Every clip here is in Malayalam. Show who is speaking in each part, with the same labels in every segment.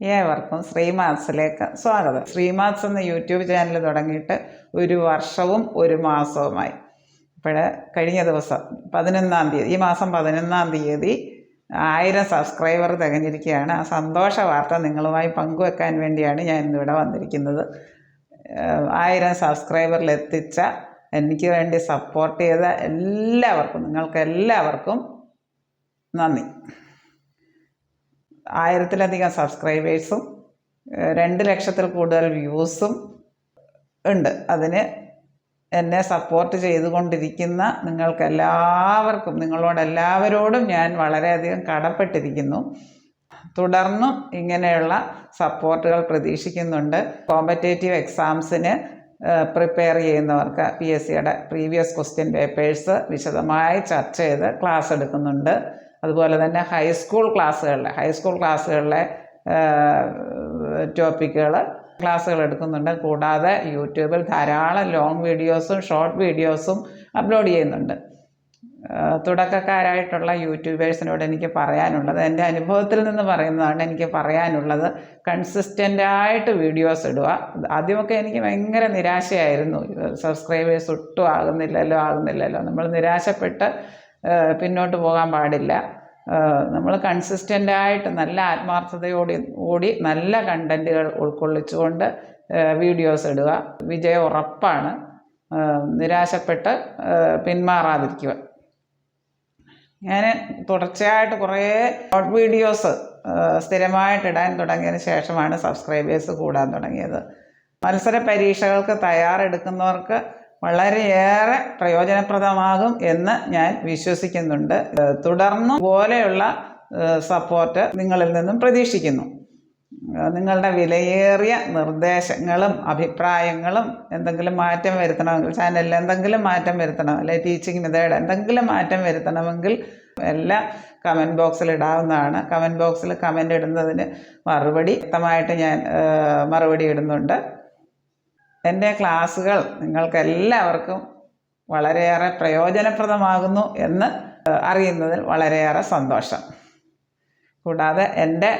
Speaker 1: ഏവർക്കും ശ്രീമാത്സിലേക്ക് സ്വാഗതം. ശ്രീമാത്സ് എന്ന യൂട്യൂബ് ചാനൽ തുടങ്ങിയിട്ട് 1 വർഷവും 1 മാസവുമായി. കഴിഞ്ഞ ദിവസം 11-ാം തീയതി, ഈ മാസം 11-ാം തീയതി 1000 സബ്സ്ക്രൈബർ തികഞ്ഞിരിക്കുകയാണ്. ആ സന്തോഷ വാർത്ത നിങ്ങളുമായി പങ്കുവെക്കാൻ വേണ്ടിയാണ് ഞാൻ ഇന്നിവിടെ വന്നിരിക്കുന്നത്. 1000 സബ്സ്ക്രൈബറിലെത്തിച്ച, എനിക്ക് വേണ്ടി സപ്പോർട്ട് ചെയ്ത എല്ലാവർക്കും, നിങ്ങൾക്കെല്ലാവർക്കും നന്ദി. 1000-ലധികം സബ്സ്ക്രൈബേഴ്സും 2 ലക്ഷത്തിൽ കൂടുതൽ വ്യൂസും ഉണ്ട്. അതിന് എന്നെ സപ്പോർട്ട് ചെയ്തുകൊണ്ടിരിക്കുന്ന നിങ്ങൾക്കെല്ലാവർക്കും, നിങ്ങളോടെല്ലാവരോടും ഞാൻ വളരെയധികം കടപ്പെട്ടിരിക്കുന്നു. തുടർന്നും ഇങ്ങനെയുള്ള സപ്പോർട്ടുകൾ പ്രതീക്ഷിക്കുന്നുണ്ട്. കോമ്പറ്റേറ്റീവ് എക്സാംസിന് പ്രിപ്പയർ ചെയ്യുന്നവർക്ക് PSCയുടെ പ്രീവിയസ് ക്വസ്റ്റ്യൻ പേപ്പേഴ്സ് വിശദമായി ചർച്ച ചെയ്ത് ക്ലാസ് എടുക്കുന്നുണ്ട്. അതുപോലെ തന്നെ ഹൈസ്കൂൾ ക്ലാസ്സുകളിലെ ക്ലാസ്സുകൾ എടുക്കുന്നുണ്ട്. കൂടാതെ യൂട്യൂബിൽ ധാരാളം ലോങ് വീഡിയോസും ഷോർട്ട് വീഡിയോസും അപ്ലോഡ് ചെയ്യുന്നുണ്ട്. തുടക്കക്കാരായിട്ടുള്ള യൂട്യൂബേഴ്സിനോട് എനിക്ക് പറയാനുള്ളത്, എൻ്റെ അനുഭവത്തിൽ നിന്ന് പറയുന്നതാണ് എനിക്ക് പറയാനുള്ളത്, കൺസിസ്റ്റൻ്റായിട്ട് വീഡിയോസ് ഇടുക. ആദ്യമൊക്കെ എനിക്ക് ഭയങ്കര നിരാശയായിരുന്നു. സബ്സ്ക്രൈബേഴ്സ് ഒട്ടും ആകുന്നില്ലല്ലോ. നമ്മൾ നിരാശപ്പെട്ട് പിന്നോട്ട് പോകാൻ പാടില്ല. നമ്മൾ കൺസിസ്റ്റൻ്റായിട്ട് നല്ല ആത്മാർത്ഥതയോടുകൂടി നല്ല കണ്ടൻറ്റുകൾ ഉൾക്കൊള്ളിച്ചുകൊണ്ട് വീഡിയോസ് ഇടുക. വിജയം ഉറപ്പാണ്. നിരാശപ്പെട്ട് പിന്മാറാതിരിക്കുക. ഞാൻ തുടർച്ചയായിട്ട് കുറേ ഷോർട്ട് വീഡിയോസ് സ്ഥിരമായിട്ട് ഇടാൻ തുടങ്ങിയതിന് ശേഷമാണ് സബ്സ്ക്രൈബേഴ്സ് കൂടാൻ തുടങ്ങിയത്. മത്സര പരീക്ഷകൾക്ക് തയ്യാറെടുക്കുന്നവർക്ക് വളരെയേറെ പ്രയോജനപ്രദമാകും എന്ന് ഞാൻ വിശ്വസിക്കുന്നുണ്ട്. തുടർന്നും പോലെയുള്ള സപ്പോർട്ട് നിങ്ങളിൽ നിന്നും പ്രതീക്ഷിക്കുന്നു. നിങ്ങളുടെ വിലയേറിയ നിർദ്ദേശങ്ങളും അഭിപ്രായങ്ങളും, എന്തെങ്കിലും മാറ്റം വരുത്തണമെങ്കിൽ, ചാനലിൽ എന്തെങ്കിലും മാറ്റം വരുത്തണം, അല്ലെങ്കിൽ ടീച്ചിങ് മെത്തേഡ് എന്തെങ്കിലും മാറ്റം വരുത്തണമെങ്കിൽ എല്ലാം കമൻറ്റ് ബോക്സിൽ ഇടാവുന്നതാണ്. കമൻറ്റ് ബോക്സിൽ കമൻ്റ് ഇടുന്നതിന് വ്യക്തമായിട്ട് ഞാൻ മറുപടി ഇടുന്നുണ്ട്. എൻ്റെ ക്ലാസ്സുകൾ നിങ്ങൾക്കെല്ലാവർക്കും വളരെയേറെ പ്രയോജനപ്രദമാകുന്നു എന്ന് അറിയുന്നതിൽ വളരെയേറെ സന്തോഷം. കൂടാതെ എൻ്റെ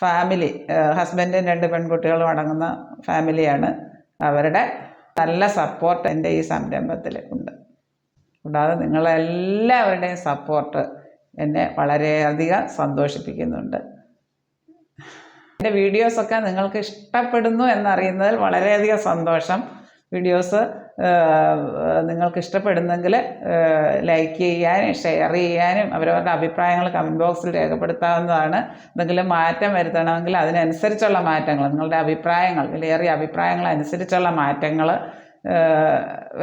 Speaker 1: ഫാമിലി, ഹസ്ബൻഡും 2 പെൺകുട്ടികളും അടങ്ങുന്ന ഫാമിലിയാണ്. അവരുടെ നല്ല സപ്പോർട്ട് എൻ്റെ ഈ സംരംഭത്തിൽ ഉണ്ട്. കൂടാതെ നിങ്ങളെല്ലാവരുടെയും സപ്പോർട്ട് എന്നെ വളരെയധികം സന്തോഷിപ്പിക്കുന്നുണ്ട്. എൻ്റെ വീഡിയോസൊക്കെ നിങ്ങൾക്ക് ഇഷ്ടപ്പെടുന്നു എന്നറിയുന്നതിൽ വളരെയധികം സന്തോഷം. വീഡിയോസ് നിങ്ങൾക്ക് ഇഷ്ടപ്പെടുന്നെങ്കിൽ ലൈക്ക് ചെയ്യാനും ഷെയർ ചെയ്യാനും അവരവരുടെ അഭിപ്രായങ്ങൾ കമൻറ്റ് ബോക്സിൽ രേഖപ്പെടുത്താവുന്നതാണ്. എന്തെങ്കിലും മാറ്റം വരുത്തണമെങ്കിൽ അതിനനുസരിച്ചുള്ള മാറ്റങ്ങൾ, നിങ്ങളുടെ അഭിപ്രായങ്ങൾ, വിലയേറിയ അഭിപ്രായങ്ങൾ അനുസരിച്ചുള്ള മാറ്റങ്ങൾ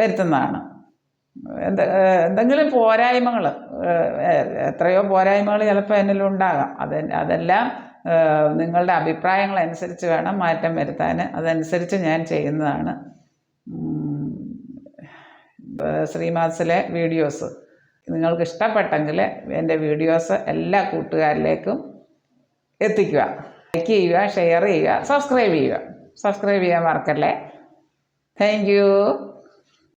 Speaker 1: വരുത്തുന്നതാണ്. എന്തെങ്കിലും പോരായ്മകൾ, എത്രയോ പോരായ്മകൾ ചിലപ്പോൾ എന്നിലുണ്ടാകാം. അതെല്ലാം നിങ്ങളുടെ അഭിപ്രായങ്ങൾ അനുസരിച്ച് വേണം മാറ്റം വരുത്താൻ. അതനുസരിച്ച് ഞാൻ ചെയ്യുന്നതാണ്. ശ്രീമാത്സിലെ വീഡിയോസ് നിങ്ങൾക്ക് ഇഷ്ടപ്പെട്ടെങ്കിൽ എൻ്റെ വീഡിയോസ് എല്ലാ കൂട്ടുകാരിലേക്കും എത്തിക്കുക. ലൈക്ക് ചെയ്യുക, ഷെയർ ചെയ്യുക, സബ്സ്ക്രൈബ് ചെയ്യാൻ മറക്കല്ലേ. Thank you.